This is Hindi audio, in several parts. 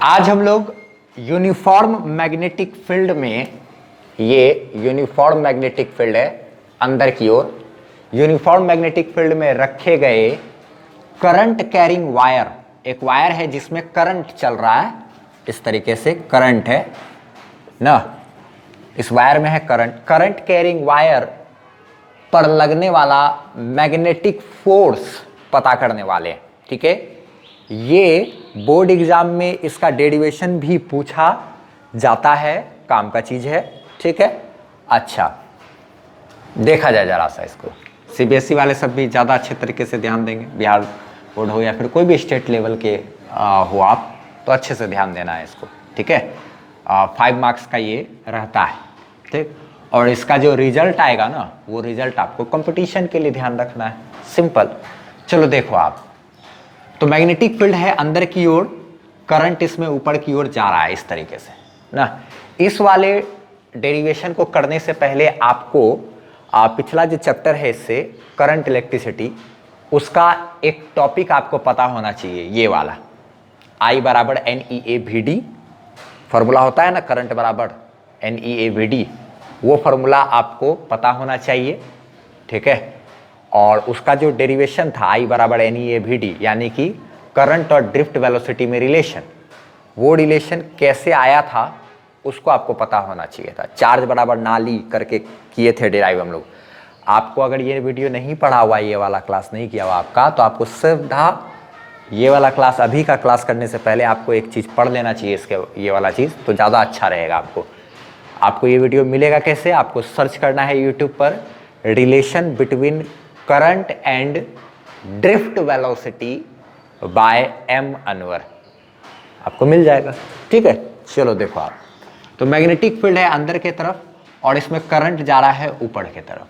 आज हम लोग यूनिफॉर्म मैग्नेटिक फील्ड में, ये यूनिफॉर्म मैग्नेटिक फील्ड है अंदर की ओर, यूनिफॉर्म मैग्नेटिक फील्ड में रखे गए करंट कैरिंग वायर, एक वायर है जिसमें करंट चल रहा है, इस तरीके से करंट है ना, इस वायर में है करंट कैरिंग वायर पर लगने वाला मैग्नेटिक फोर्स पता करने वाले हैं। ठीक है, ये बोर्ड एग्जाम में इसका डेरिवेशन भी पूछा जाता है, काम का चीज है। ठीक है, अच्छा देखा जाए जरा सा इसको। सीबीएसई वाले सब भी ज़्यादा अच्छे तरीके से ध्यान देंगे, बिहार बोर्ड हो या फिर कोई भी स्टेट लेवल के हो आप, तो अच्छे से ध्यान देना है इसको। ठीक है, 5 मार्क्स का ये रहता है। ठीक, और इसका जो रिजल्ट आएगा ना, वो रिजल्ट आपको कंपटीशन के लिए ध्यान रखना है, सिंपल। चलो देखो आप, तो मैग्नेटिक फील्ड है अंदर की ओर, करंट इसमें ऊपर की ओर जा रहा है इस तरीके से ना। इस वाले डेरिवेशन को करने से पहले आपको पिछला जो चैप्टर है इससे करंट इलेक्ट्रिसिटी, उसका एक टॉपिक आपको पता होना चाहिए, ये वाला I बराबर NEA/VD फॉर्मूला होता है ना, करंट बराबर NEA/VD, वो फॉर्मूला आपको पता होना चाहिए। ठीक है, और उसका जो डेरिवेशन था I बराबर NEA/VD, यानी कि करंट और ड्रिफ्ट वेलोसिटी में रिलेशन, वो रिलेशन कैसे आया था उसको आपको पता होना चाहिए था। चार्ज बराबर नाली करके किए थे डिराइव हम लोग। आपको अगर ये वीडियो नहीं पढ़ा हुआ, ये वाला क्लास नहीं किया हुआ आपका, तो आपको सीधा ये वाला क्लास, अभी का क्लास करने से पहले आपको एक चीज़ पढ़ लेना चाहिए, इसके ये वाला चीज़, तो ज़्यादा अच्छा रहेगा आपको ये वीडियो मिलेगा कैसे, आपको सर्च करना है यूट्यूब पर, relation between current and drift velocity bye M Anwar, आपको मिल जाएगा। ठीक है, चलो देखो आप, तो मैग्नेटिक फील्ड है अंदर की तरफ और इसमें करंट जा रहा है ऊपर की तरफ।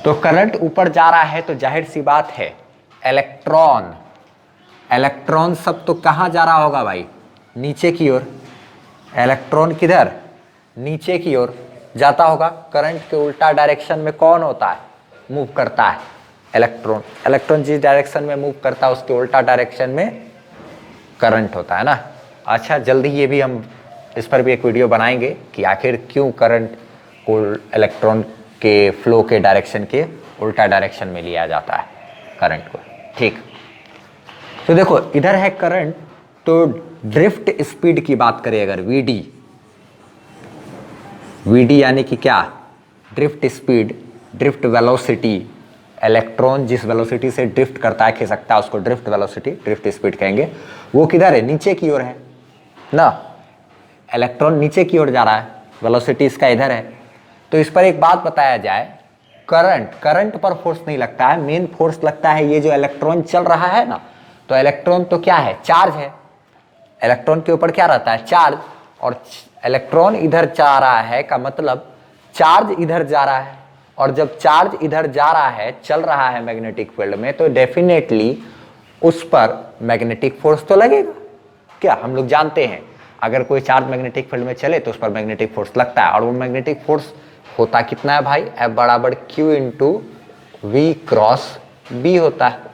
तो करंट ऊपर जा रहा है तो जाहिर सी बात है इलेक्ट्रॉन सब तो कहाँ जा रहा होगा भाई, नीचे की ओर। इलेक्ट्रॉन किधर, नीचे की ओर जाता होगा। करंट के उल्टा डायरेक्शन में कौन होता है, मूव करता है इलेक्ट्रॉन जिस डायरेक्शन में मूव करता है उसके उल्टा डायरेक्शन में करंट होता है ना। अच्छा, जल्दी ये भी हम इस पर भी एक वीडियो बनाएंगे कि आखिर क्यों करंट को इलेक्ट्रॉन के फ्लो के डायरेक्शन के उल्टा डायरेक्शन में लिया जाता है करंट को। ठीक, तो देखो इधर है करंट, तो ड्रिफ्ट स्पीड की बात करें अगर, वीडी यानी कि क्या, drift speed, drift velocity, electron जिस वेलोसिटी से ड्रिफ्ट करता है, खिसकता है, उसको ड्रिफ्ट वेलोसिटी, ड्रिफ्ट स्पीड कहेंगे। वो किधर है, नीचे की ओर है ना। इलेक्ट्रॉन नीचे की ओर जा रहा है, वेलोसिटी इसका इधर है। तो इस पर एक बात बताया जाए, करंट पर फोर्स नहीं लगता है, मेन फोर्स लगता है ये जो इलेक्ट्रॉन चल रहा है ना। तो इलेक्ट्रॉन तो क्या है, चार्ज है, इलेक्ट्रॉन के ऊपर क्या रहता है, चार्ज, और इलेक्ट्रॉन इधर जा रहा है का मतलब चार्ज इधर जा रहा है, और जब चार्ज इधर जा रहा है, चल रहा है मैग्नेटिक फील्ड में, तो डेफिनेटली उस पर मैग्नेटिक फोर्स तो लगेगा। क्या हम लोग जानते हैं, अगर कोई चार्ज मैग्नेटिक फील्ड में चले तो उस पर मैग्नेटिक फोर्स लगता है, और वो मैग्नेटिक फोर्स होता कितना है भाई, F बराबर Q into V cross B होता है।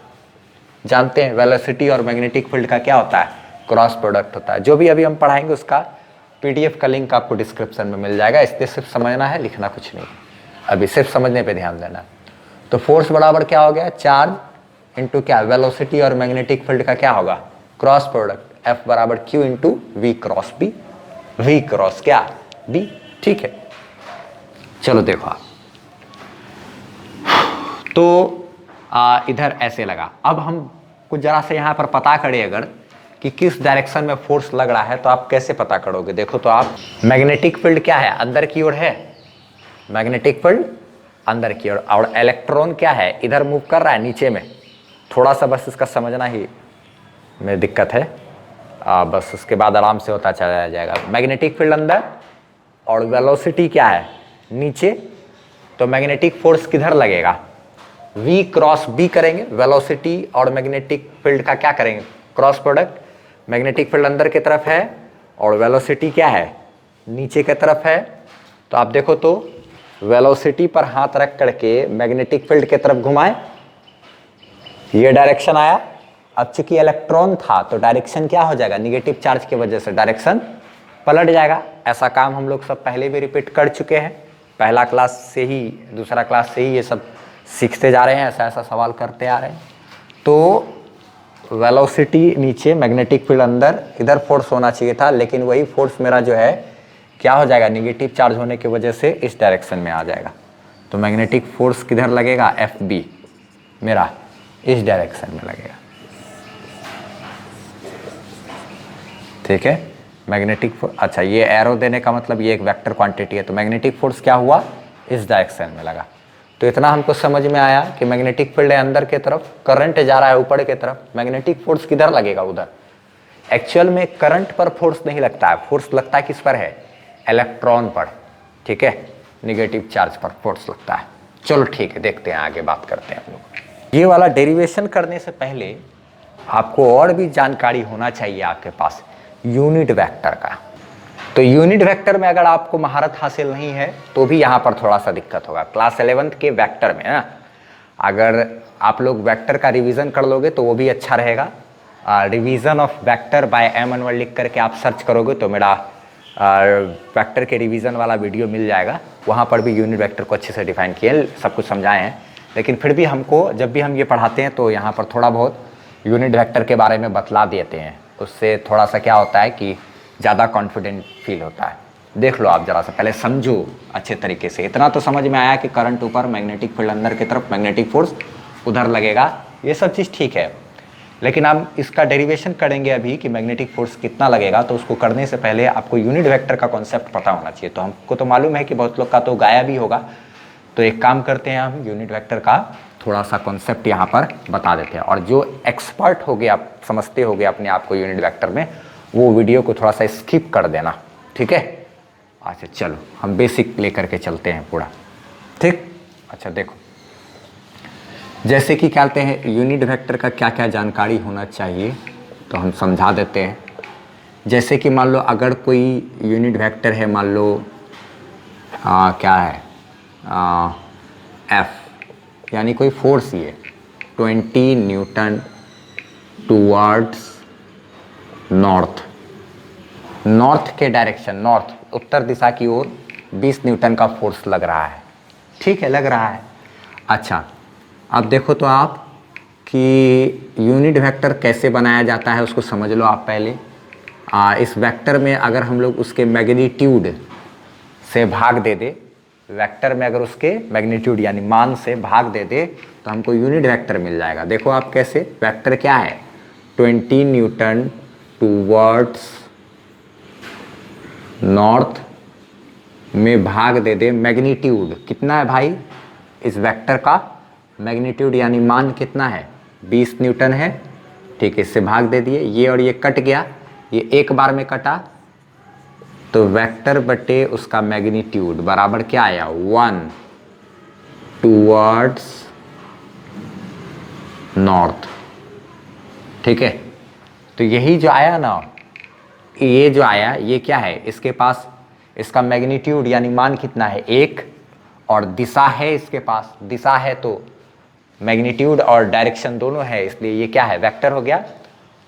जानते हैं वेलोसिटी और मैग्नेटिक फील्ड का क्या होता है, क्रॉस प्रोडक्ट होता है। जो भी अभी हम पढ़ाएंगे उसका PDF का लिंक आपको डिस्क्रिप्शन में मिल जाएगा, इसलिए सिर्फ समझना है, लिखना कुछ नहीं, अभी सिर्फ समझने पे ध्यान देना। तो फोर्स बराबर क्या हो गया, चार्ज इंटू क्या, वेलोसिटी और मैग्नेटिक फील्ड का क्या होगा, क्रॉस प्रोडक्ट, F बराबर Q into V cross B, V cross क्या, B। ठीक है, चलो देखो आप, तो इधर ऐसे लगा। अब हम कुछ जरा से यहाँ पर पता करें अगर कि किस डायरेक्शन में फोर्स लग रहा है, तो आप कैसे पता करोगे। देखो तो आप, मैग्नेटिक फील्ड क्या है, अंदर की ओर है, मैग्नेटिक फील्ड अंदर की ओर, और इलेक्ट्रॉन क्या है, इधर मूव कर रहा है नीचे में। थोड़ा सा बस इसका समझना ही में दिक्कत है, बस उसके बाद आराम से होता चला जाएगा। मैग्नेटिक फील्ड अंदर और वेलोसिटी क्या है, नीचे, तो मैग्नेटिक फोर्स किधर लगेगा, V क्रॉस B करेंगे। वेलोसिटी और मैग्नेटिक फील्ड का क्या करेंगे, क्रॉस प्रोडक्ट। मैग्नेटिक फील्ड अंदर की तरफ है और वेलोसिटी क्या है, नीचे की तरफ है। तो आप देखो तो वेलोसिटी पर हाथ रख करके मैग्नेटिक फील्ड की तरफ घुमाएं, ये डायरेक्शन आया, अब चूंकि इलेक्ट्रॉन था तो डायरेक्शन क्या हो जाएगा, निगेटिव चार्ज की वजह से डायरेक्शन पलट जाएगा। ऐसा काम हम लोग सब पहले भी रिपीट कर चुके हैं, पहला क्लास से ही दूसरा क्लास से ही ये सब सीखते जा रहे हैं, ऐसा ऐसा सवाल करते आ रहे हैं। तो वेलोसिटी नीचे, मैग्नेटिक फील्ड अंदर, इधर फोर्स होना चाहिए था, लेकिन वही फोर्स मेरा जो है क्या हो जाएगा, निगेटिव चार्ज होने की वजह से इस डायरेक्शन में आ जाएगा। तो मैग्नेटिक फोर्स किधर लगेगा, एफ बी मेरा इस डायरेक्शन में लगेगा। ठीक है, मैग्नेटिक फोर्स, अच्छा ये एरो देने का मतलब ये एक वेक्टर क्वांटिटी है, तो मैग्नेटिक फोर्स क्या हुआ, इस डायरेक्शन में लगा। तो इतना हमको समझ में आया कि मैग्नेटिक फील्ड है अंदर के तरफ, करंट जा रहा है ऊपर के तरफ, मैग्नेटिक फोर्स किधर लगेगा, उधर। एक्चुअल में करंट पर फोर्स नहीं लगता है, फोर्स लगता है किस पर है, इलेक्ट्रॉन पर। ठीक है, निगेटिव चार्ज पर फोर्स लगता है। चलो ठीक है, देखते हैं आगे बात करते हैं हम लोग। ये वाला डेरिवेशन करने से पहले आपको और भी जानकारी होना चाहिए आपके पास यूनिट वेक्टर का। तो यूनिट वेक्टर में अगर आपको महारत हासिल नहीं है तो भी यहाँ पर थोड़ा सा दिक्कत होगा। क्लास 11th के वेक्टर में ना, अगर आप लोग वेक्टर का रिवीजन कर लोगे तो वो भी अच्छा रहेगा। Revision of vector by M Anwar लिख करके आप सर्च करोगे तो मेरा वेक्टर के रिवीजन वाला वीडियो मिल जाएगा, वहाँ पर भी यूनिट वेक्टर को अच्छे से डिफाइन किए, सब कुछ समझाए हैं। लेकिन फिर भी हमको जब भी हम ये पढ़ाते हैं तो यहाँ पर थोड़ा बहुत यूनिट वेक्टर के बारे में बतला देते हैं, उससे थोड़ा सा क्या होता है कि ज़्यादा कॉन्फिडेंट फील होता है। देख लो आप जरा सा, पहले समझो अच्छे तरीके से। इतना तो समझ में आया कि करंट ऊपर, मैग्नेटिक फील्ड अंदर की तरफ, मैग्नेटिक फोर्स उधर लगेगा, ये सब चीज़ ठीक है। लेकिन हम इसका डेरिवेशन करेंगे अभी कि मैग्नेटिक फोर्स कितना लगेगा, तो उसको करने से पहले आपको यूनिट वेक्टर का कॉन्सेप्ट पता होना चाहिए। तो हमको तो मालूम है कि बहुत लोग का तो गाया भी होगा, तो एक काम करते हैं, हम यूनिट वेक्टर का थोड़ा सा कॉन्सेप्ट यहाँ पर बता देते हैं। और जो एक्सपर्ट हो गया, आप समझते हो गए अपने आप को यूनिट वेक्टर में, वो वीडियो को थोड़ा सा स्किप कर देना। ठीक है, अच्छा चलो हम बेसिक लेकर के चलते हैं पूरा। ठीक, अच्छा देखो, जैसे कि कहते हैं यूनिट वेक्टर का क्या क्या जानकारी होना चाहिए, तो हम समझा देते हैं। जैसे कि मान लो अगर कोई यूनिट वेक्टर है, मान लो क्या है एफ, यानी कोई फोर्स ही है 20 न्यूटन टूवर्ड्स नॉर्थ, नॉर्थ के डायरेक्शन, नॉर्थ उत्तर दिशा की ओर 20 न्यूटन का फोर्स लग रहा है। ठीक है, लग रहा है। अच्छा, अब देखो तो आप कि यूनिट वेक्टर कैसे बनाया जाता है उसको समझ लो आप पहले। इस वेक्टर में अगर हम लोग उसके मैग्नीट्यूड से भाग दे दे, वेक्टर में अगर उसके मैग्नीट्यूड यानी मान से भाग दे दे तो हमको यूनिट वेक्टर मिल जाएगा। देखो आप कैसे, वेक्टर क्या है, 20 न्यूटन टूवर्ड्स नॉर्थ में भाग दे दे, मैग्नीट्यूड कितना है भाई, इस वेक्टर का मैग्नीट्यूड यानी मान कितना है, 20 न्यूटन है। ठीक है, इससे भाग दे दिए, ये और ये कट गया, ये एक बार में कटा, तो वेक्टर बटे उसका मैग्नीट्यूड बराबर क्या आया, 1 टूवर्ड्स नॉर्थ। ठीक है, तो यही जो आया ना, ये जो आया ये क्या है, इसके पास इसका मैग्नीट्यूड यानी मान कितना है, 1, और दिशा है इसके पास, दिशा है तो मैग्नीट्यूड और डायरेक्शन दोनों है, इसलिए ये क्या है, वेक्टर हो गया।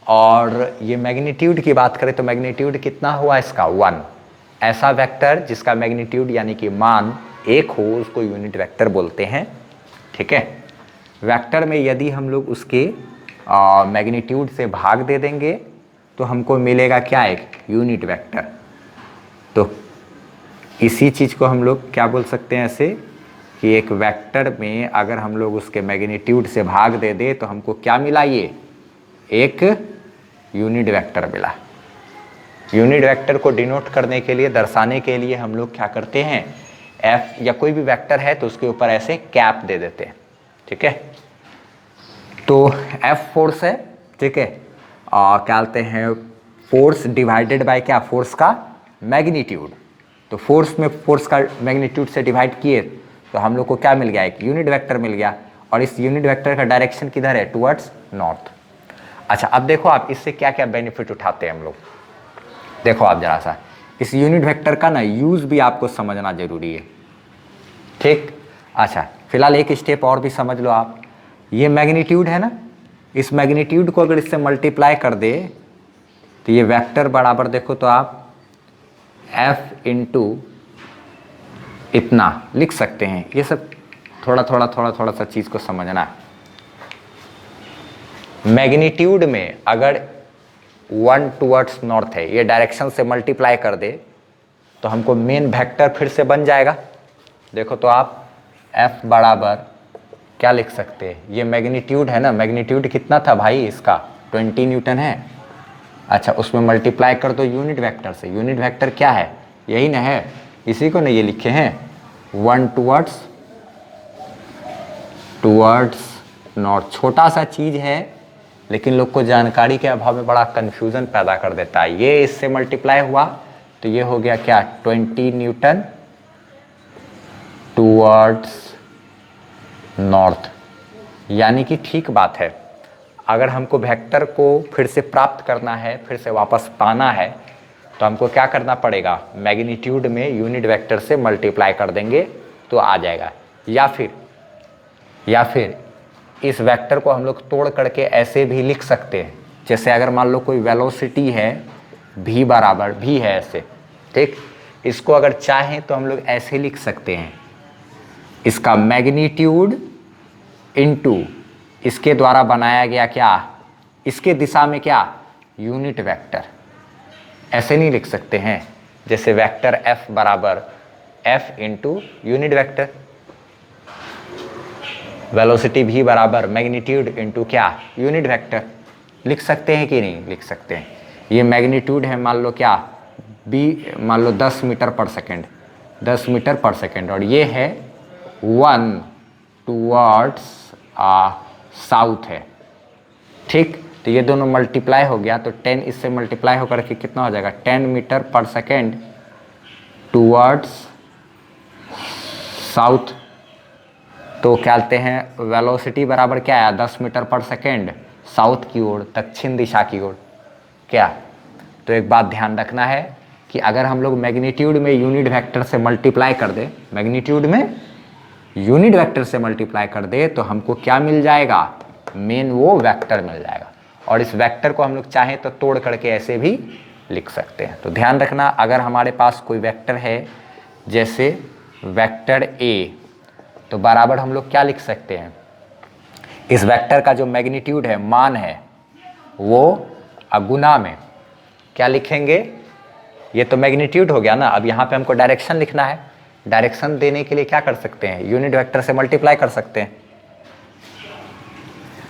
और ये मैग्नीट्यूड की बात करें तो मैग्नीट्यूड कितना हुआ इसका, 1। ऐसा वेक्टर जिसका मैग्नीट्यूड यानी कि मान 1 हो उसको यूनिट वेक्टर बोलते हैं। ठीक है, वेक्टर में यदि हम लोग उसके मैग्नीट्यूड से भाग दे देंगे तो हमको मिलेगा क्या, एक यूनिट वेक्टर। तो इसी चीज़ को हम लोग क्या बोल सकते हैं ऐसे, कि एक वेक्टर में अगर हम लोग उसके मैग्नीट्यूड से भाग दे दे तो हमको क्या मिला, ये एक यूनिट वेक्टर मिला। यूनिट वेक्टर को डिनोट करने के लिए, दर्शाने के लिए हम लोग क्या करते हैं, एफ या कोई भी वेक्टर है तो उसके ऊपर ऐसे कैप दे देते हैं। ठीक है, तो एफ फोर्स है। ठीक है, क्या कहते हैं, फोर्स डिवाइडेड बाय क्या, फोर्स का मैग्नीट्यूड। तो फोर्स में फोर्स का मैग्नीट्यूड से डिवाइड किए तो हम लोग को क्या मिल गया, एक यूनिट वेक्टर मिल गया। और इस यूनिट वेक्टर का डायरेक्शन किधर है, टुवर्ड्स नॉर्थ। अच्छा, अब देखो आप इससे क्या क्या बेनिफिट उठाते हैं हम लोग। देखो आप जरा सा, इस यूनिट वेक्टर का ना यूज भी आपको समझना जरूरी है। ठीक, अच्छा फिलहाल एक स्टेप और भी समझ लो आप। ये मैग्नीट्यूड है ना, इस मैग्नीट्यूड को अगर इससे मल्टीप्लाई कर दे तो ये वेक्टर बराबर देखो तो आप f इंटू इतना लिख सकते हैं। ये सब थोड़ा थोड़ा सा चीज़ को समझना है। मैग्नीट्यूड में अगर 1 टुवर्ड्स नॉर्थ है, ये डायरेक्शन से मल्टीप्लाई कर दे तो हमको मेन वेक्टर फिर से बन जाएगा। देखो तो आप f बराबर क्या लिख सकते हैं, ये मैग्नीट्यूड है ना, मैग्नीट्यूड कितना था भाई इसका 20 न्यूटन है। अच्छा, उसमें मल्टीप्लाई कर दो यूनिट वेक्टर से। यूनिट वेक्टर क्या है, यही ना है, इसी को ना ये लिखे हैं 1 टुवर्ड्स नॉर्थ। छोटा सा चीज़ है लेकिन लोग को जानकारी के अभाव में बड़ा कन्फ्यूज़न पैदा कर देता है। ये इससे मल्टीप्लाई हुआ तो ये हो गया क्या 20 न्यूटन टुवर्ड्स नॉर्थ, यानी कि ठीक बात है। अगर हमको वेक्टर को फिर से प्राप्त करना है, फिर से वापस पाना है, तो हमको क्या करना पड़ेगा, मैग्नीट्यूड में यूनिट वेक्टर से मल्टीप्लाई कर देंगे तो आ जाएगा। या फिर इस वेक्टर को हम लोग तोड़ करके ऐसे भी लिख सकते हैं, जैसे अगर मान लो कोई वेलोसिटी है v बराबर v है ऐसे, ठीक, इसको अगर चाहें तो हम लोग ऐसे लिख सकते हैं, इसका मैग्नीट्यूड इनटू इसके द्वारा बनाया गया क्या, इसके दिशा में क्या, यूनिट वेक्टर। ऐसे नहीं लिख सकते हैं जैसे वेक्टर f बराबर f into unit vector, velocity v बराबर मैग्नीट्यूड इंटू क्या, यूनिट वेक्टर। लिख सकते हैं कि नहीं, लिख सकते हैं। ये मैग्नीट्यूड है मान लो क्या b, मान लो 10 मीटर पर सेकेंड, 10 मीटर पर सेकेंड, और ये है 1 टुवर्ड्स साउथ है, ठीक। तो ये दोनों मल्टीप्लाई हो गया तो 10 इससे मल्टीप्लाई होकर के कितना हो जाएगा, 10 मीटर पर सेकेंड टुवर्ड्स साउथ। तो क्या कहते हैं, वेलोसिटी बराबर क्या आया, 10 मीटर पर सेकेंड साउथ की ओर, दक्षिण दिशा की ओर। क्या, तो एक बात ध्यान रखना है कि अगर हम लोग मैग्नीट्यूड में यूनिट वेक्टर से मल्टीप्लाई कर दे, मैग्नीट्यूड में यूनिट वेक्टर से मल्टीप्लाई कर दे तो हमको क्या मिल जाएगा, मेन वो वेक्टर मिल जाएगा। और इस वेक्टर को हम लोग चाहें तो तोड़ करके ऐसे भी लिख सकते हैं। तो ध्यान रखना, अगर हमारे पास कोई वेक्टर है जैसे वेक्टर ए, तो बराबर हम लोग क्या लिख सकते हैं, इस वेक्टर का जो मैग्नीट्यूड है, मान है, वो गुना में क्या लिखेंगे, ये तो मैग्नीट्यूड हो गया ना। अब यहाँ पे हमको डायरेक्शन लिखना है, डायरेक्शन देने के लिए क्या कर सकते हैं, यूनिट वेक्टर से मल्टीप्लाई कर सकते हैं।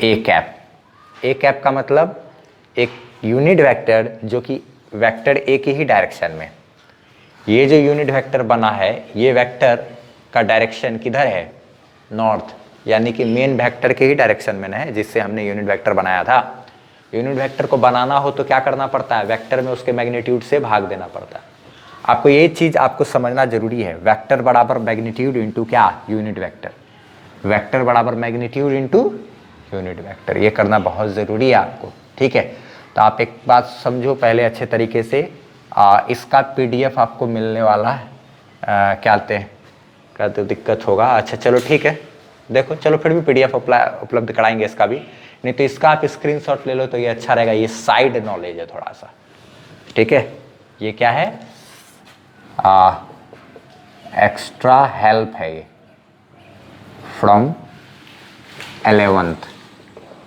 ए कैप, ए कैप का मतलब एक यूनिट वेक्टर जो कि वेक्टर ए की ही डायरेक्शन में, ये जो यूनिट वेक्टर बना है, ये वेक्टर का डायरेक्शन किधर है, नॉर्थ, यानी कि मेन वेक्टर के ही डायरेक्शन में है जिससे हमने यूनिट वेक्टर बनाया था। यूनिट वेक्टर को बनाना हो तो क्या करना पड़ता है, वेक्टर में उसके मैग्नीट्यूड से भाग देना पड़ता है। आपको ये चीज़ आपको समझना जरूरी है, वेक्टर बराबर मैग्नीट्यूड इंटू क्या, यूनिट वेक्टर, वेक्टर बराबर मैग्नीट्यूड इंटू यूनिट वेक्टर, ये करना बहुत ज़रूरी है आपको, ठीक है। तो आप एक बात समझो पहले अच्छे तरीके से, इसका PDF आपको मिलने वाला है, क्या कहते हैं, क्या तो दिक्कत होगा। अच्छा चलो ठीक है, देखो चलो फिर भी PDF उपलब्ध कराएंगे इसका भी, नहीं तो इसका आप स्क्रीनशॉट ले लो तो ये अच्छा रहेगा। ये साइड नॉलेज है थोड़ा सा, ठीक है। ये क्या है, एक्स्ट्रा हेल्प है ये फ्रॉम 11th,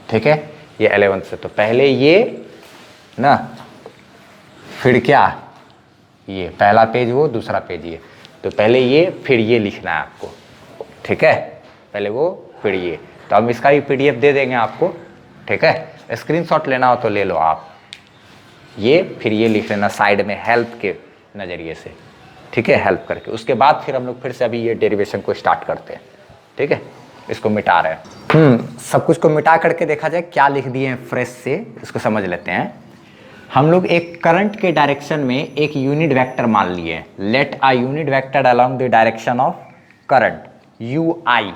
ठीक है, ये 11th से। तो पहले ये ना, फिर क्या, ये पहला पेज वो, दूसरा पेज ये, तो पहले ये फिर ये लिखना है आपको, ठीक है, पहले वो फिर ये। तो हम इसका भी PDF दे देंगे आपको, ठीक है। स्क्रीनशॉट लेना हो तो ले लो आप, ये फिर ये लिख लेना साइड में हेल्प के नज़रिए से, ठीक है, हेल्प करके। उसके बाद फिर हम लोग फिर से अभी ये डेरिवेशन को स्टार्ट करते हैं, ठीक है। इसको मिटा रहे हैं, सब कुछ को मिटा करके देखा जाए क्या लिख दिए हैं फ्रेश से, इसको समझ लेते हैं। हम लोग एक करंट के डायरेक्शन में एक यूनिट वेक्टर मान लिए, let a unit vector along the direction of current UI।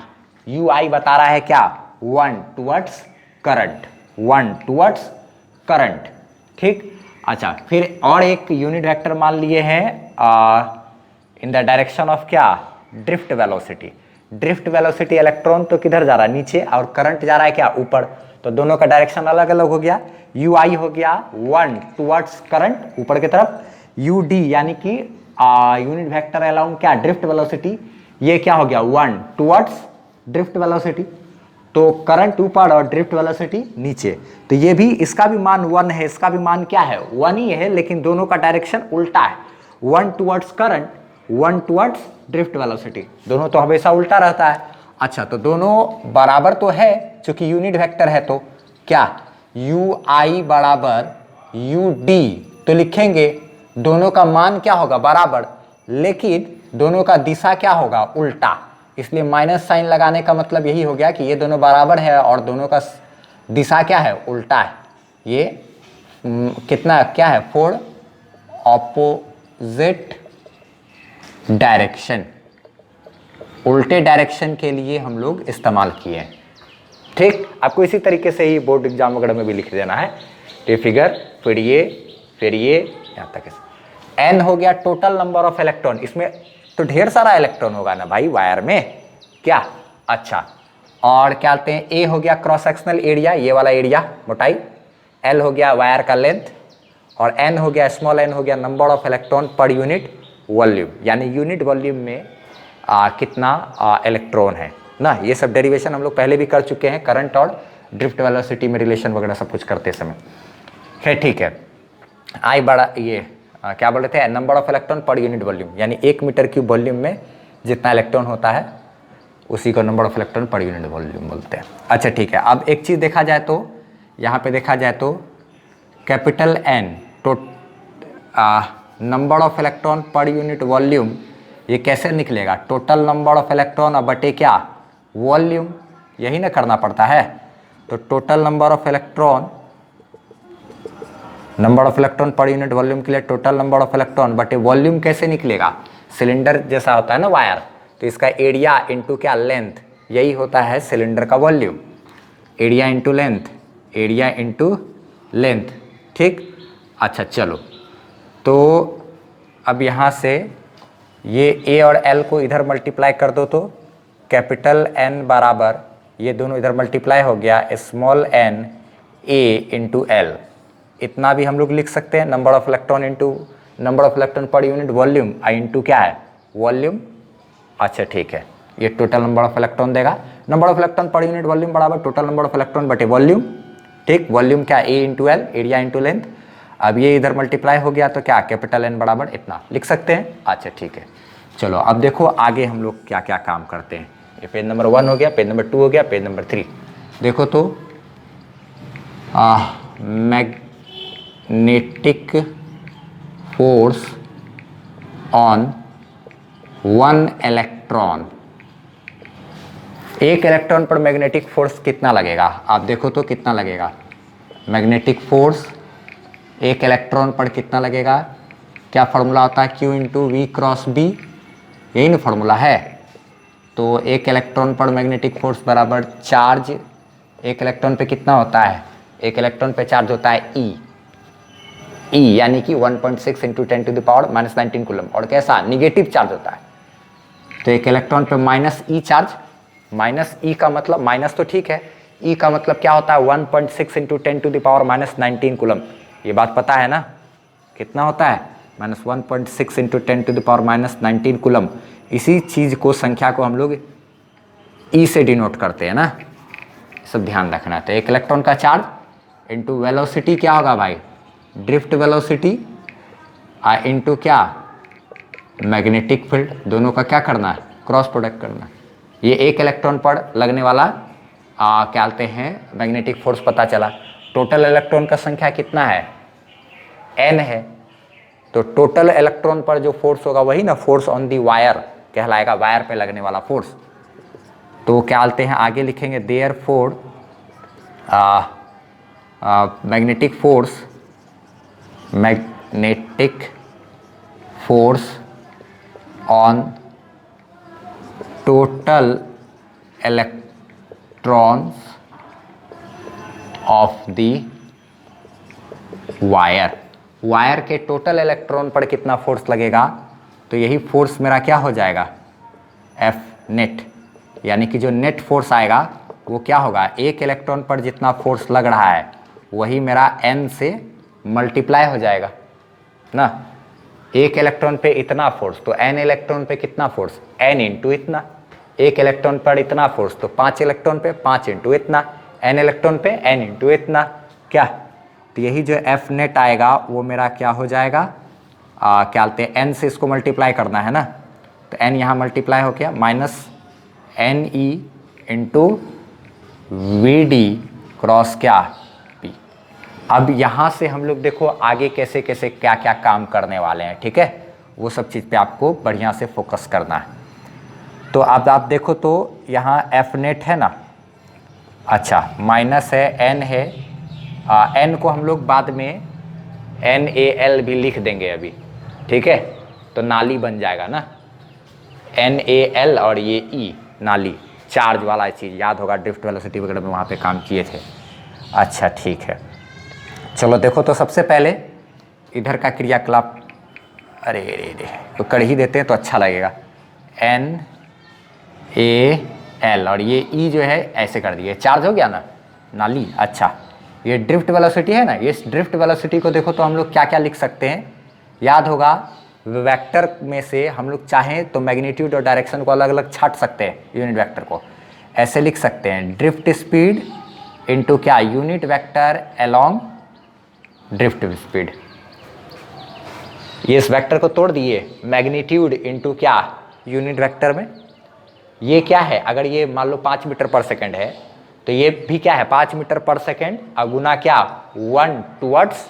UI बता रहा है क्या, 1 टुवर्ड्स करंट, 1 टुवर्ड्स करंट, ठीक। अच्छा, फिर और एक यूनिट वेक्टर मान लिए हैं इन द डायरेक्शन ऑफ क्या, drift velocity. Drift velocity, electron तो किधर जा रहा है, नीचे, और करंट जा रहा है क्या, ऊपर। तो दोनों का डायरेक्शन अलग अलग हो गया। यू आई हो गया 1 टुवर्ड्स करंट ऊपर की तरफ, यू डी यानी कि यूनिट वेक्टर अलोंग क्या ड्रिफ्ट वेलोसिटी, ये क्या हो गया 1 टुवर्ड्स ड्रिफ्ट वेलोसिटी, तो करंट ऊपर और ड्रिफ्ट वेलोसिटी नीचे। तो ये भी इसका भी मान 1 है, इसका भी मान क्या है 1 ही है, लेकिन दोनों का डायरेक्शन उल्टा है, 1 towards current 1 towards drift velocity, दोनों तो हमेशा उल्टा रहता है। अच्छा तो दोनों बराबर तो है, क्योंकि यूनिट वेक्टर है तो क्या यू आई बराबर यू डी, तो लिखेंगे दोनों का मान क्या होगा बराबर, लेकिन दोनों का दिशा क्या होगा उल्टा, इसलिए माइनस साइन लगाने का मतलब यही हो गया कि ये दोनों बराबर है और दोनों का दिशा क्या है उल्टा है। ये कितना क्या है 4 ऑपोजिट डायरेक्शन, उल्टे डायरेक्शन के लिए हम लोग इस्तेमाल किए हैं। ठीक, आपको इसी तरीके से ही बोर्ड एग्जाम वगैरह में भी लिख देना है। ये फिगर फिर ये यहाँ तक। एन हो गया टोटल नंबर ऑफ इलेक्ट्रॉन, इसमें तो ढेर सारा इलेक्ट्रॉन होगा ना भाई वायर में क्या। अच्छा और क्या कहते हैं, ए हो गया क्रॉस सेक्शनल एरिया, ये वाला एरिया मोटाई, एल हो गया वायर का लेंथ, और एन हो गया स्मॉल एन हो गया number of electron per unit volume, यानी यूनिट वॉल्यूम में कितना इलेक्ट्रॉन है ना। ये सब डेरिवेशन हम लोग पहले भी कर चुके हैं, करंट और ड्रिफ्ट वेलोसिटी में रिलेशन वगैरह सब कुछ करते समय। खैर ठीक है, आई बड़ा ये क्या बोल रहे थे, number of electron per unit volume, यानी 1 मीटर क्यूब वॉल्यूम में जितना इलेक्ट्रॉन होता है उसी को number of electron per unit volume बोलते हैं। अच्छा ठीक है, अब एक चीज़ देखा जाए तो यहाँ पे देखा जाए तो कैपिटल एन तो number of electron per unit volume ये कैसे निकलेगा, टोटल नंबर ऑफ इलेक्ट्रॉन और बटे क्या वॉल्यूम, यही ना करना पड़ता है। तो total number of electron per unit volume के लिए टोटल नंबर ऑफ इलेक्ट्रॉन बटे वॉल्यूम कैसे निकलेगा, सिलेंडर जैसा होता है ना वायर, तो इसका एरिया इंटू क्या लेंथ, यही होता है सिलेंडर का वॉल्यूम, एरिया इंटू लेंथ। ठीक, अच्छा चलो, तो अब यहाँ से ये ए और एल को इधर मल्टीप्लाई कर दो, तो कैपिटल एन बराबर ये दोनों इधर मल्टीप्लाई हो गया small n A into L, इतना भी हम लोग लिख सकते हैं, number of electron into number of electron per unit volume, I into क्या है वॉल्यूम। अच्छा ठीक है, ये टोटल नंबर ऑफ इलेक्ट्रॉन देगा, number of electron per unit volume बराबर टोटल नंबर ऑफ इलेक्ट्रॉन बटे वॉल्यूम। ठीक, वॉल्यूम क्या A into L, area into length. अब ये इधर मल्टीप्लाई हो गया तो क्या कैपिटल एन बराबर इतना लिख सकते हैं। अच्छा ठीक है, चलो अब देखो आगे हम लोग क्या क्या काम करते हैं। ये पेज नंबर 1 हो गया, पेज नंबर 2 हो गया, पेज नंबर 3 देखो तो मैग्नेटिक फोर्स ऑन 1 इलेक्ट्रॉन, एक इलेक्ट्रॉन पर मैग्नेटिक फोर्स कितना लगेगा, आप देखो तो कितना लगेगा मैग्नेटिक फोर्स एक इलेक्ट्रॉन पर कितना लगेगा। क्या फार्मूला होता है Q into V cross B, यही ना फार्मूला है। तो एक इलेक्ट्रॉन पर मैग्नेटिक फोर्स बराबर चार्ज, एक इलेक्ट्रॉन पे कितना होता है, एक इलेक्ट्रॉन पे चार्ज होता है E यानी कि 1.6 into 10 to the power -19 coulomb, और कैसा निगेटिव चार्ज होता है। तो एक इलेक्ट्रॉन पे -E चार्ज, -E का मतलब माइनस तो ठीक है, E का मतलब क्या होता है 1.6 into 10 to the power -19 coulomb, ये बात पता है ना कितना होता है -1.6 into 10 to the power -19 coulomb. इसी चीज़ को संख्या को हम लोग E से डिनोट करते हैं ना, सब ध्यान रखना। तो एक इलेक्ट्रॉन का चार्ज इंटू वेलोसिटी क्या होगा भाई ड्रिफ्ट वेलोसिटी इंटू क्या मैग्नेटिक फील्ड, दोनों का क्या करना है क्रॉस प्रोडक्ट करना। ये एक इलेक्ट्रॉन पर लगने वाला क्या कहते हैं मैग्नेटिक फोर्स पता चला। टोटल इलेक्ट्रॉन का संख्या कितना है n है, तो टोटल इलेक्ट्रॉन पर जो फोर्स होगा वही ना फोर्स ऑन दी वायर कहलाएगा, वायर पे लगने वाला फोर्स। तो क्या बोलते हैं आगे लिखेंगे therefore magnetic force on total electrons of the wire के टोटल इलेक्ट्रॉन पर कितना फोर्स लगेगा, तो यही फोर्स मेरा क्या हो जाएगा F नेट, यानी कि जो नेट फोर्स आएगा वो क्या होगा, एक इलेक्ट्रॉन पर जितना फोर्स लग रहा है वही मेरा n से मल्टीप्लाई हो जाएगा ना। एक इलेक्ट्रॉन पे इतना फोर्स तो n इलेक्ट्रॉन पे कितना फोर्स, n इंटू इतना। एक इलेक्ट्रॉन पर इतना फोर्स तो 5 इलेक्ट्रॉन पे 5 इंटू इतना, n इलेक्ट्रॉन पे n इंटू इतना। क्या, तो यही जो F नेट आएगा वो मेरा क्या हो जाएगा, क्या बोलते हैं, n से इसको मल्टीप्लाई करना है ना, तो n यहाँ मल्टीप्लाई हो गया minus N E into V D cross क्या पी। अब यहाँ से हम लोग देखो आगे कैसे कैसे क्या क्या काम करने वाले हैं, ठीक है, वो सब चीज़ पे आपको बढ़िया से फोकस करना है। तो अब आप देखो तो यहाँ एफ नेट है ना, अच्छा माइनस है, एन है, एन को हम लोग बाद में एन ए एल भी लिख देंगे अभी, ठीक है, तो नाली बन जाएगा ना, एन ए एल और ये ई नाली, चार्ज वाला चीज़ याद होगा, ड्रिफ्ट वेलोसिटी वगैरह में वहाँ पे काम किए थे। अच्छा ठीक है, चलो देखो तो सबसे पहले इधर का क्रियाकलाप, अरे रे रे तो कर ही देते हैं तो अच्छा लगेगा, एन ए एल और ये ई जो है ऐसे कर दिए, चार्ज हो गया ना नाली। अच्छा ये ड्रिफ्ट वेलोसिटी है ना, ये ड्रिफ्ट वेलोसिटी को देखो तो हम लोग क्या क्या लिख सकते हैं, याद होगा वेक्टर में से हम लोग चाहें तो मैग्नीट्यूड और डायरेक्शन को अलग अलग छाट सकते हैं, यूनिट वेक्टर को ऐसे लिख सकते हैं, ड्रिफ्ट स्पीड इनटू क्या, unit vector along drift speed. ये इस वेक्टर को तोड़ दिए, मैग्नीट्यूड इनटू क्या, यूनिट वेक्टर में, ये क्या है, अगर ये मान लो 5 मीटर पर सेकेंड है तो ये भी क्या है 5 मीटर पर सेकेंड अगुना क्या 1 towards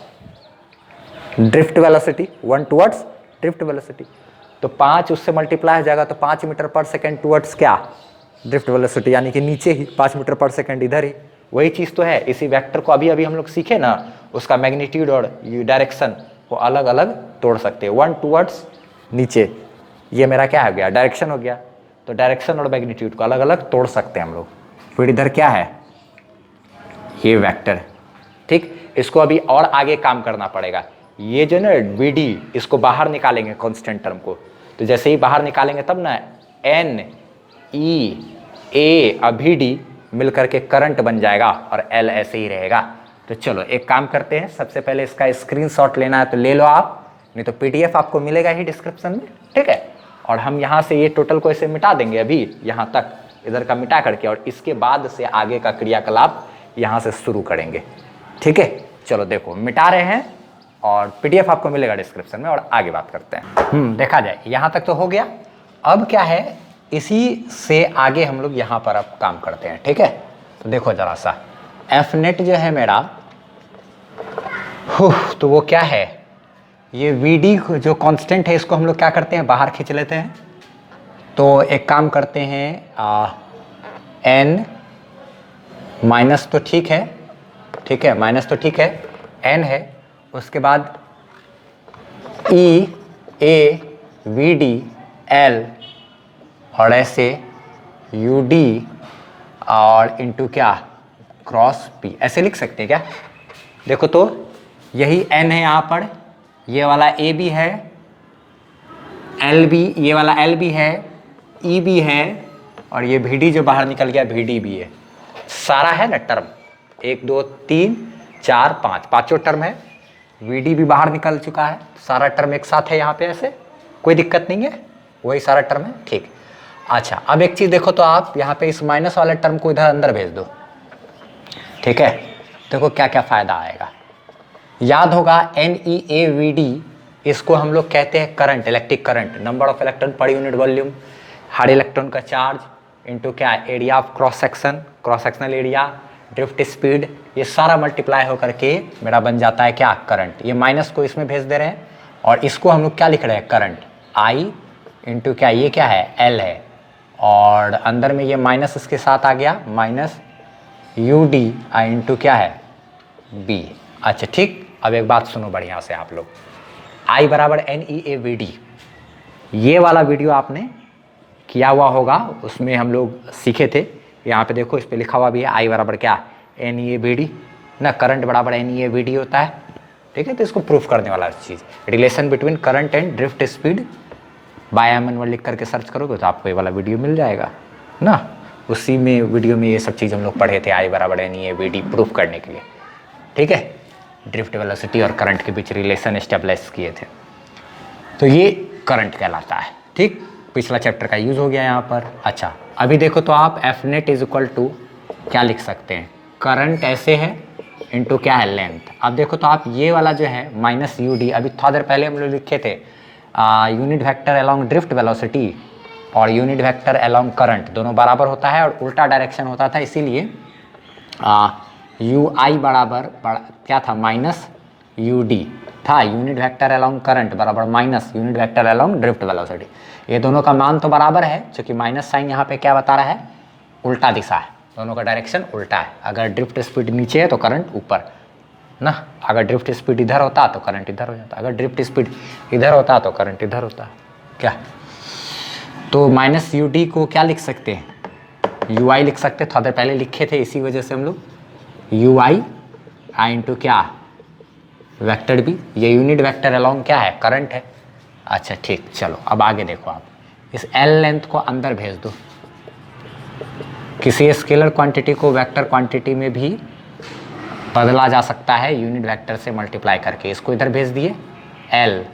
drift velocity, 1 towards drift velocity, तो 5 उससे मल्टीप्लाई हो जाएगा तो 5 मीटर पर सेकेंड टुवर्ड्स क्या ड्रिफ्ट वेलोसिटी, यानी कि नीचे ही 5 मीटर पर सेकेंड इधर ही, वही चीज़ तो है। इसी वेक्टर को अभी अभी हम लोग सीखे ना, उसका मैग्नीट्यूड और डायरेक्शन को अलग अलग तोड़ सकते हैं, 1 टुवर्ड्स नीचे, ये मेरा क्या हो गया डायरेक्शन हो गया, तो डायरेक्शन और मैग्नीट्यूड को अलग अलग तोड़ सकते हैं हम लोग। फिर इधर क्या है, ये वेक्टर, ठीक, इसको अभी और आगे काम करना पड़ेगा, ये जो ना वी डी इसको बाहर निकालेंगे कांस्टेंट टर्म को, तो जैसे ही बाहर निकालेंगे तब ना एन ई ए अभी डी मिल करके करंट बन जाएगा और एल ऐसे ही रहेगा। तो चलो एक काम करते हैं, सबसे पहले इसका स्क्रीनशॉट लेना है तो ले लो आप, नहीं तो पीडीएफ आपको मिलेगा ही डिस्क्रिप्शन में, ठीक है, और हम यहाँ से ये टोटल को ऐसे मिटा देंगे अभी यहाँ तक, इधर का मिटा करके, और इसके बाद से आगे का क्रियाकलाप यहाँ से शुरू करेंगे, ठीक है। चलो देखो मिटा रहे हैं और पीडीएफ आपको मिलेगा डिस्क्रिप्शन में, और आगे बात करते हैं। देखा जाए यहाँ तक तो हो गया, अब क्या है इसी से आगे हम लोग यहाँ पर अब काम करते हैं, ठीक है। तो देखो जरा सा एफ नेट जो है मेरा, तो वो क्या है, ये वी डी जो कांस्टेंट है इसको हम लोग क्या करते हैं बाहर खींच लेते हैं, तो एक काम करते हैं एन माइनस तो ठीक है, ठीक है माइनस तो ठीक है, एन है, उसके बाद ई ए वी डी एल और ऐसे यू डी और इंटू क्या क्रॉस पी, ऐसे लिख सकते हैं क्या। देखो तो यही एन है यहाँ पर, ये वाला ए भी है, एल भी, ये वाला एल भी है, ई भी है, और ये वी डी जो बाहर निकल गया वी डी भी है, सारा है ना टर्म, 1 2 3 4 5 पाँचों टर्म है, वी डी भी बाहर निकल चुका है, सारा टर्म एक साथ है यहाँ पे, ऐसे कोई दिक्कत नहीं है, वही सारा टर्म है, ठीक। अच्छा अब एक चीज़ देखो तो आप यहाँ पे इस माइनस वाले टर्म को इधर अंदर भेज दो, ठीक है, देखो क्या क्या फ़ायदा आएगा, याद होगा n e A v d, इसको हम लोग कहते हैं current, electric current, number of electron per unit volume, हर इलेक्ट्रॉन का चार्ज इनटू क्या area of cross section, cross sectional area, drift speed, ये सारा मल्टीप्लाई होकर के मेरा बन जाता है क्या करंट। ये माइनस को इसमें भेज दे रहे हैं और इसको हम लोग क्या लिख रहे हैं करंट, आई इंटू क्या, ये क्या है एल है, और अंदर में ये माइनस इसके साथ आ गया, minus U D I into क्या है बी। अच्छा ठीक, अब एक बात सुनो बढ़िया से आप लोग, आई बराबर n e A v d, ये वाला वीडियो आपने किया हुआ होगा, उसमें हम लोग सीखे थे, यहाँ पे देखो इस पे लिखा हुआ भी है, आई बराबर क्या n e A v d ना, करंट बराबर n e A v d होता है, ठीक है। तो इसको प्रूफ करने वाला चीज़, relation between current and drift speed, by M N word लिख करके सर्च करोगे तो आपको ये वाला वीडियो मिल जाएगा ना। उसी में वीडियो में ये सब चीज़ हम लोग पढ़े थे, आई बराबर n e A v d proof करने के लिए, ठीक है। ड्रिफ्ट वेलोसिटी और करंट के बीच रिलेशन एस्टेब्लिश किए थे। तो ये करंट कहलाता है, ठीक। पिछला चैप्टर का यूज हो गया यहाँ पर। अच्छा, अभी देखो तो आप F net is equal to क्या लिख सकते हैं, करंट ऐसे है इनटू क्या है लेंथ। अब देखो तो आप ये वाला जो है माइनस यू डी, अभी थोड़ा देर पहले हम लोग लिखे थे unit vector along drift velocity और यूनिट वेक्टर अलोंग करंट दोनों बराबर होता है और उल्टा डायरेक्शन होता था, इसीलिए यू आई बराबर क्या था, माइनस यू डी था। यूनिट वेक्टर अलोंग करंट बराबर minus unit vector along drift velocity. ये दोनों का मान तो बराबर है, क्योंकि माइनस साइन यहाँ पे क्या बता रहा है, उल्टा दिशा है, दोनों का डायरेक्शन उल्टा है। अगर ड्रिफ्ट स्पीड नीचे है तो करंट ऊपर ना, अगर ड्रिफ्ट स्पीड इधर होता तो करंट इधर हो जाता, अगर ड्रिफ्ट स्पीड इधर होता तो करंट इधर होता, क्या। तो माइनस यू डी को क्या लिख सकते हैं, यू आई लिख सकते, थोड़ा देर पहले लिखे थे, इसी वजह से हम लोग यू आई इंटू क्या वेक्टर बी, ये यूनिट वेक्टर अलोंग क्या है, करंट है। अच्छा ठीक, चलो अब आगे देखो, आप इस एल लेंथ को अंदर भेज दो, किसी स्केलर क्वांटिटी को वेक्टर क्वांटिटी में भी बदला जा सकता है यूनिट वेक्टर से मल्टीप्लाई करके। इसको इधर भेज दिए, एल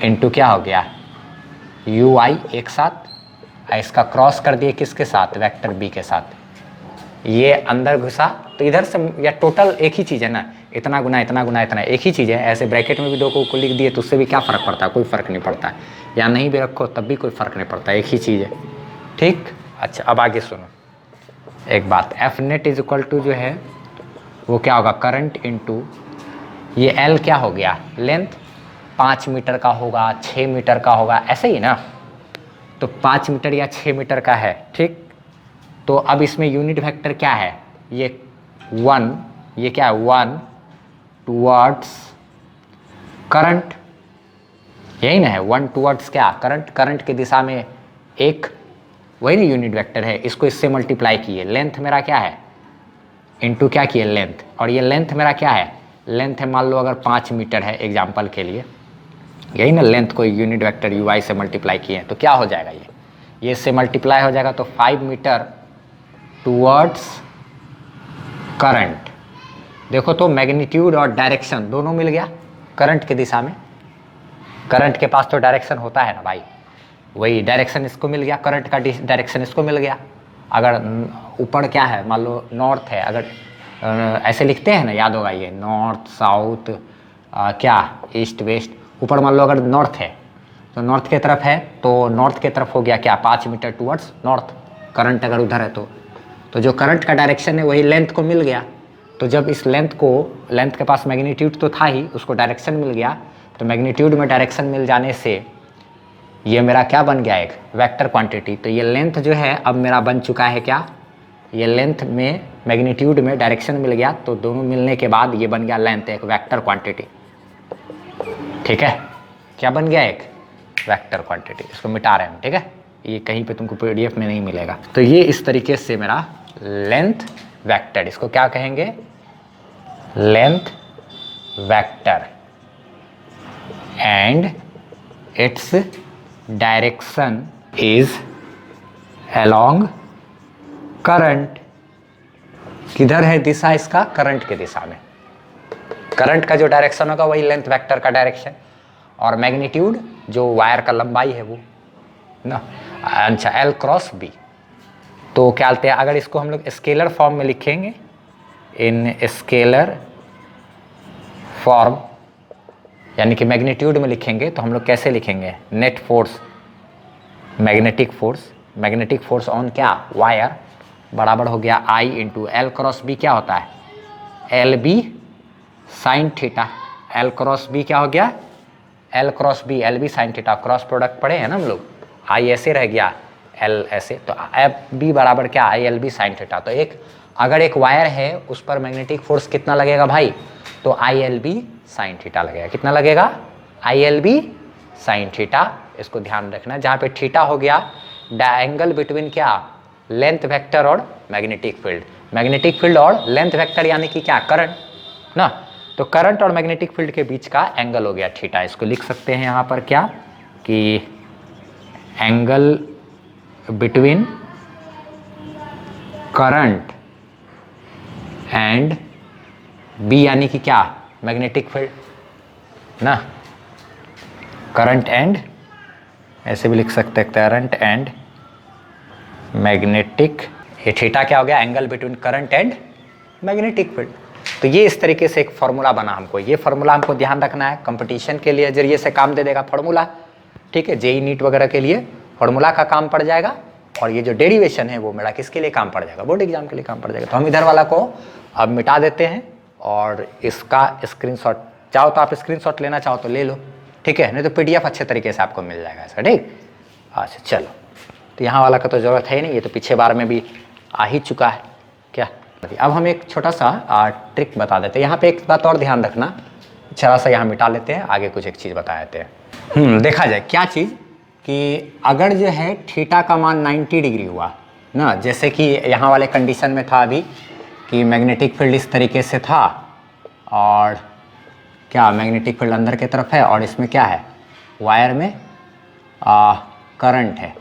इंटू क्या हो गया यू आई एक साथ, इसका क्रॉस कर दिए किसके साथ, वेक्टर बी के साथ, ये अंदर घुसा तो इधर से, या टोटल एक ही चीज़ है ना, इतना गुना इतना गुना इतना, एक ही चीज़ है। ऐसे ब्रैकेट में भी दो को लिख दिए तो उससे भी क्या फ़र्क पड़ता है, कोई फ़र्क नहीं पड़ता है, या नहीं भी रखो तब भी कोई फ़र्क नहीं पड़ता, एक ही चीज़ है, ठीक। अच्छा अब आगे सुनो एक बात, F net is equal to जो है वो क्या होगा, करंट इनटू ये एल क्या हो गया, लेंथ 5 मीटर का होगा, 6 मीटर का होगा, ऐसे ही ना। तो 5 मीटर या 6 मीटर का है, ठीक। तो अब इसमें यूनिट वेक्टर क्या है, ये 1, ये क्या है 1 टूवर्ड्स करंट, यही ना है 1 टूवर्ड्स क्या करंट, करंट की दिशा में एक, वही ना यूनिट वेक्टर है। इसको इससे मल्टीप्लाई किए, लेंथ मेरा क्या है इनटू क्या किए लेंथ, और ये लेंथ मेरा क्या है, लेंथ है मान लो अगर 5 मीटर है एग्जाम्पल के लिए, यही ना लेंथ को यूनिट वेक्टर यू आई से मल्टीप्लाई किए तो क्या हो जाएगा, ये इससे मल्टीप्लाई हो जाएगा तो 5 मीटर टूवर्ड्स करंट। देखो तो मैग्नीट्यूड और डायरेक्शन दोनों मिल गया करंट की दिशा में, करंट के पास तो डायरेक्शन होता है ना भाई, वही डायरेक्शन इसको मिल गया, करंट का डायरेक्शन इसको मिल गया। अगर ऊपर क्या है मान लो नॉर्थ है, अगर ऐसे लिखते हैं ना, याद होगा ये नॉर्थ साउथ क्या ईस्ट वेस्ट, ऊपर मान लो अगर नॉर्थ है तो नॉर्थ की तरफ है तो नॉर्थ की तरफ हो गया क्या 5 मीटर टूवर्ड्स नॉर्थ, करंट अगर उधर है तो जो करंट का डायरेक्शन है वही लेंथ को मिल गया। तो जब इस लेंथ के पास मैग्नीट्यूड तो था ही, उसको डायरेक्शन मिल गया, तो मैग्नीट्यूड में डायरेक्शन मिल जाने से ये मेरा क्या बन गया एक वेक्टर क्वांटिटी। तो ये लेंथ जो है अब मेरा बन चुका है क्या, ये लेंथ में मैग्नीट्यूड में डायरेक्शन मिल गया, तो दोनों मिलने के बाद ये बन गया लेंथ एक वेक्टर क्वांटिटी, ठीक है। क्या बन गया एक वेक्टर क्वांटिटी, इसको मिटा रहे हैं, ठीक है। ये कहीं पे तुमको पीडीएफ में नहीं मिलेगा। तो ये इस तरीके से मेरा लेंथ वेक्टर, इसको क्या कहेंगे length vector, and its direction is along current. किधर है दिशा इसका, करंट की दिशा में, करंट का जो डायरेक्शन होगा वही लेंथ वेक्टर का डायरेक्शन, और मैग्नीट्यूड जो वायर का लंबाई है वो ना। अच्छा एल क्रॉस बी, तो क्या बोलते हैं, अगर इसको हम लोग स्केलर फॉर्म में लिखेंगे, इन स्केलर फॉर्म यानी कि मैग्नीट्यूड में लिखेंगे, तो हम लोग कैसे लिखेंगे, net force magnetic force on क्या वायर बराबर हो गया I into L cross B, क्या होता है L B sine theta, L cross B क्या हो गया L cross B L B sine theta, cross product पढ़े हैं ना हम लोग, आई ऐसे रह गया एल ऐसे, तो एफ बी बराबर क्या I L B sine theta. तो अगर एक वायर है उस पर मैग्नेटिक फोर्स कितना लगेगा भाई, तो I L B sine theta लगेगा, कितना लगेगा I L B sine theta. इसको ध्यान रखना, जहाँ पे थीटा हो गया एंगल बिटवीन क्या लेंथ वेक्टर और मैग्नेटिक फील्ड और लेंथ वेक्टर यानी कि क्या करंट ना, तो करंट और मैग्नेटिक फील्ड के बीच का एंगल हो गया थीटा। इसको लिख सकते हैं यहाँ पर क्या कि angle between current and B यानी कि क्या, मैग्नेटिक फील्ड ना, करंट एंड, ऐसे भी लिख सकते हैं करंट एंड मैग्नेटिक, ये थीटा क्या हो गया, angle between current and magnetic field. तो ये इस तरीके से एक फॉर्मूला बना हमको, ये फॉर्मूला हमको ध्यान रखना है, कंपटीशन के लिए जरिए से काम दे देगा फॉर्मूला, ठीक है, जेई नीट वगैरह के लिए फॉर्मूला का काम पड़ जाएगा, और ये जो डेरिवेशन है वो मेरा किसके लिए काम पड़ जाएगा, बोर्ड एग्जाम के लिए काम पड़ जाएगा। तो हम इधर वाला को अब मिटा देते हैं और इसका स्क्रीनशॉट, चाहो तो आप स्क्रीनशॉट लेना चाहो तो ले लो, ठीक है, नहीं तो पीडीएफ अच्छे तरीके से आपको मिल जाएगा इसका, ठीक। अच्छा चलो, तो यहाँ वाला का तो ज़रूरत है ही नहीं, ये तो पीछे बार में भी आ ही चुका है क्या। अब हम एक छोटा सा ट्रिक बता देते हैं, यहाँ पे एक बात और ध्यान रखना, थोड़ा सा यहाँ मिटा लेते हैं, आगे कुछ एक चीज़ बता देते हैं। देखा जाए क्या चीज़ कि अगर जो है थीटा का मान 90 डिग्री हुआ ना, जैसे कि यहाँ वाले कंडीशन में था अभी कि मैग्नेटिक फील्ड इस तरीके से था, और क्या मैग्नेटिक फील्ड अंदर की तरफ है, और इसमें क्या है, वायर में करंट है,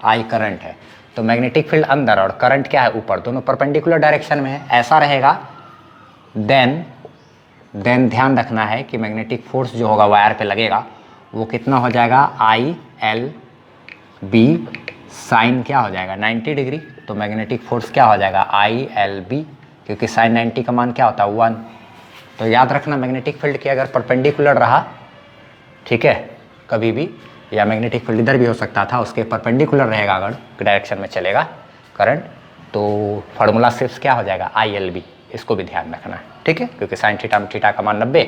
आई करंट है, तो मैग्नेटिक फील्ड अंदर और करंट क्या है ऊपर, दोनों परपेंडिकुलर डायरेक्शन में है, ऐसा रहेगा, देन ध्यान रखना है कि मैग्नेटिक फोर्स जो होगा वायर पे लगेगा वो कितना हो जाएगा, आई एल बी साइन क्या हो जाएगा 90 डिग्री, तो मैग्नेटिक फोर्स क्या हो जाएगा आई एल बी, क्योंकि साइन 90 का मान क्या होता है 1। तो याद रखना मैग्नेटिक फील्ड की अगर परपेंडिकुलर रहा, ठीक है, कभी भी, या मैग्नेटिक फील्ड इधर भी हो सकता था, उसके परपेंडिकुलर रहेगा अगर डायरेक्शन में चलेगा करंट, तो फार्मूला सिर्फ क्या हो जाएगा आई एल बी, इसको भी ध्यान रखना है, ठीक है, क्योंकि साइन थीटा का मान 90,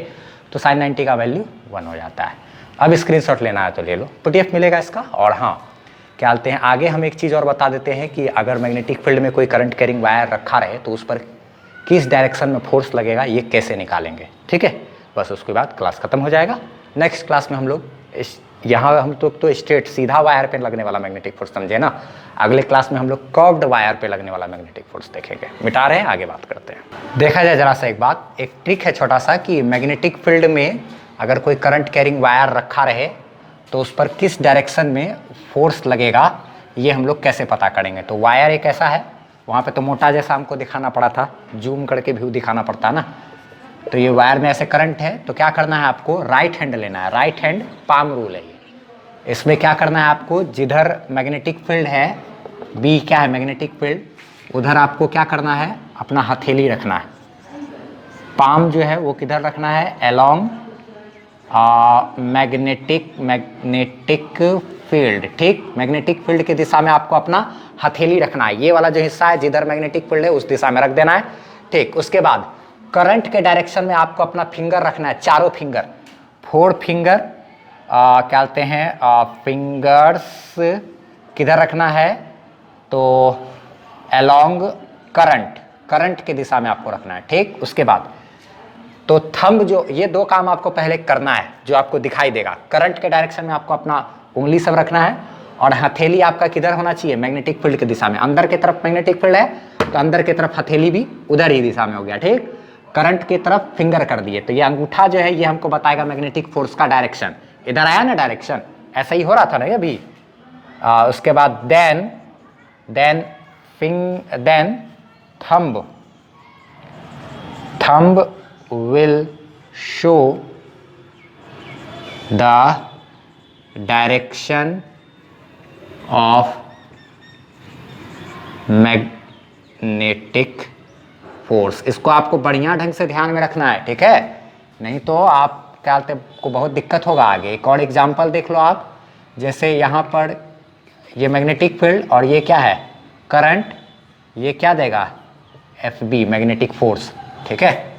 तो साइन 90 का वैल्यू 1 हो जाता है। अब स्क्रीनशॉट लेना है तो ले लो, पीडीएफ मिलेगा इसका। और हाँ, क्या बोलते हैं, आगे हम एक चीज़ और बता देते हैं कि अगर मैग्नेटिक फील्ड में कोई करंट कैरिंग वायर रखा रहे तो उस पर किस डायरेक्शन में फोर्स लगेगा ये कैसे निकालेंगे, ठीक है, बस उसके बाद क्लास खत्म हो जाएगा। नेक्स्ट क्लास में हम लोग यहाँ हम तो स्ट्रेट सीधा वायर पे लगने वाला मैग्नेटिक फोर्स समझे ना, अगले क्लास में हम लोग कर्व्ड वायर पे लगने वाला मैग्नेटिक फोर्स देखेंगे। मिटा रहे हैं, आगे बात करते हैं। देखा जाए जरा सा एक बात, एक ट्रिक है छोटा सा कि मैग्नेटिक फील्ड में अगर कोई करंट कैरिंग वायर रखा रहे तो उस पर किस डायरेक्शन में फोर्स लगेगा ये हम लोग कैसे पता करेंगे। तो वायर एक ऐसा है, वहाँ पे तो मोटा जैसा हमको दिखाना पड़ा था, जूम करके व्यू दिखाना पड़ता है ना, तो ये वायर में ऐसे करंट है, तो क्या करना है आपको, राइट हैंड लेना है, राइट हैंड पाम रूल है ये। इसमें क्या करना है आपको, जिधर मैग्नेटिक फील्ड है, बी क्या है मैग्नेटिक फील्ड, उधर आपको क्या करना है, अपना हथेली रखना है, पाम जो है वो किधर रखना है, अलोंग मैग्नेटिक फील्ड, ठीक, मैग्नेटिक फील्ड की दिशा में आपको अपना हथेली रखना है, ये वाला जो हिस्सा है जिधर मैग्नेटिक फील्ड है उस दिशा में रख देना है, ठीक। उसके बाद करंट के डायरेक्शन में आपको अपना फिंगर रखना है, चारों फिंगर, 4 फिंगर, क्या बोलते हैं, फिंगर्स किधर रखना है, तो अलोंग करंट की दिशा में आपको रखना है, ठीक। उसके बाद तो थंब, जो ये 2 काम आपको पहले करना है जो आपको दिखाई देगा, करंट के डायरेक्शन में आपको अपना उंगली सब रखना है, और हथेली आपका किधर होना चाहिए, मैग्नेटिक फील्ड की दिशा में, अंदर की तरफ मैग्नेटिक फील्ड है तो अंदर की तरफ हथेली भी उधर ही दिशा में हो गया, ठीक। करंट की तरफ फिंगर कर दिए, तो ये अंगूठा जो है ये हमको बताएगा मैग्नेटिक फोर्स का डायरेक्शन, इधर आया ना डायरेक्शन, ऐसा ही हो रहा था ना अभी। उसके बाद then thumb will show the direction of magnetic force। इसको आपको बढ़िया ढंग से ध्यान में रखना है, ठीक है, नहीं तो आप क्या बोलते को बहुत दिक्कत होगा आगे। एक और एग्जांपल देख लो आप, जैसे यहाँ पर ये मैग्नेटिक फील्ड और ये क्या है करंट, ये क्या देगा FB मैग्नेटिक फोर्स, ठीक है।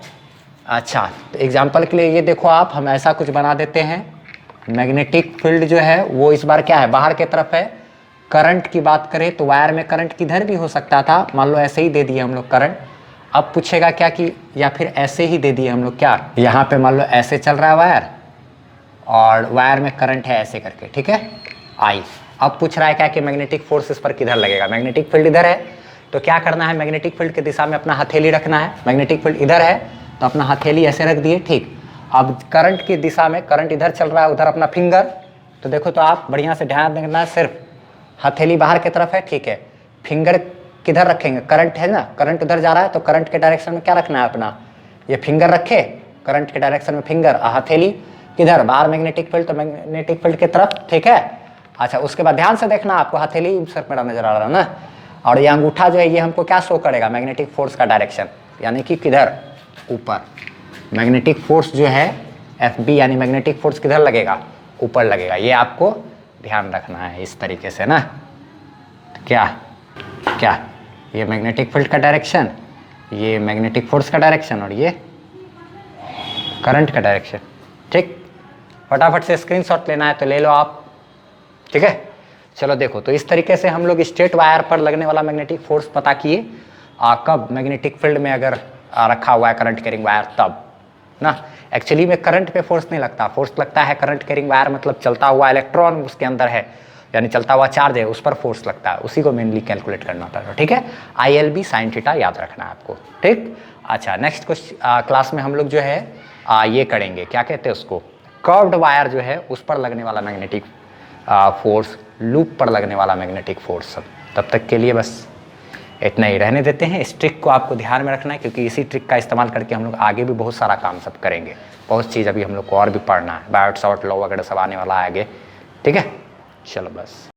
अच्छा, तो एग्जाम्पल के लिए ये देखो आप, हम ऐसा कुछ बना देते हैं, मैग्नेटिक फील्ड जो है वो इस बार क्या है बाहर की तरफ है, करंट की बात करें तो वायर में करंट किधर भी हो सकता था, मान लो ऐसे ही दे दिए हम लोग करंट, अब पूछेगा क्या कि या फिर ऐसे ही दे दिए हम लोग, क्या यहाँ पे मान लो ऐसे चल रहा है वायर और वायर में करंट है ऐसे करके, ठीक है आई, अब पूछ रहा है क्या कि मैग्नेटिक फोर्स इस पर किधर लगेगा, मैग्नेटिक फील्ड इधर है, तो क्या करना है मैग्नेटिक फील्ड की दिशा में अपना हथेली रखना है, मैग्नेटिक फील्ड इधर है तो अपना हथेली ऐसे रख दिए, ठीक। अब करंट की दिशा में, करंट इधर चल रहा है उधर अपना फिंगर, तो देखो तो आप बढ़िया से ध्यान देना, सिर्फ हथेली बाहर की तरफ है, ठीक है, फिंगर किधर रखेंगे, करंट है ना, करंट उधर जा रहा है तो करंट के डायरेक्शन में क्या रखना है अपना, ये फिंगर रखे करंट के डायरेक्शन में, फिंगर हथेली किधर, बाहर मैग्नेटिक फील्ड तो मैग्नेटिक फील्ड की तरफ, ठीक है। अच्छा उसके बाद ध्यान से देखना, आपको हथेली सर मेरा नजर आ रहा है ना, और ये अंगूठा जो है ये हमको क्या शो करेगा, मैग्नेटिक फोर्स का डायरेक्शन, यानी कि किधर, ऊपर। मैग्नेटिक फोर्स जो है FB यानी मैग्नेटिक फोर्स किधर लगेगा, ऊपर लगेगा, ये आपको ध्यान रखना है इस तरीके से ना। क्या क्या ये मैग्नेटिक फील्ड का डायरेक्शन, ये मैग्नेटिक फोर्स का डायरेक्शन, और ये करंट का डायरेक्शन, ठीक। फटाफट से स्क्रीनशॉट लेना है तो ले लो आप, ठीक है। चलो देखो, तो इस तरीके से हम लोग स्ट्रेट वायर पर लगने वाला मैग्नेटिक फोर्स पता किए, कब मैग्नेटिक फील्ड में अगर रखा हुआ है करंट कैरिंग वायर तब ना। एक्चुअली में करंट पे फोर्स नहीं लगता, फोर्स लगता है करंट कैरिंग वायर मतलब चलता हुआ इलेक्ट्रॉन उसके अंदर है, यानी चलता हुआ चार्ज है, उस पर फोर्स लगता है, उसी को मेनली कैलकुलेट करना होता है, ठीक है। ILB sin थीटा याद रखना है आपको, ठीक। अच्छा नेक्स्ट क्लास में हम लोग जो है ये करेंगे, क्या कहते हैं उसको, कर्व्ड वायर जो है उस पर लगने वाला मैग्नेटिक फोर्स, लूप पर लगने वाला मैग्नेटिक फोर्स। तब तक के लिए बस इतना ही रहने देते हैं। इस ट्रिक को आपको ध्यान में रखना है, क्योंकि इसी ट्रिक का इस्तेमाल करके हम लोग आगे भी बहुत सारा काम सब करेंगे, बहुत चीज़ अभी हम लोग को और भी पढ़ना है, बायोट सावर्ट लॉ वगैरह सब आने वाला है आगे, ठीक है। चलो बस।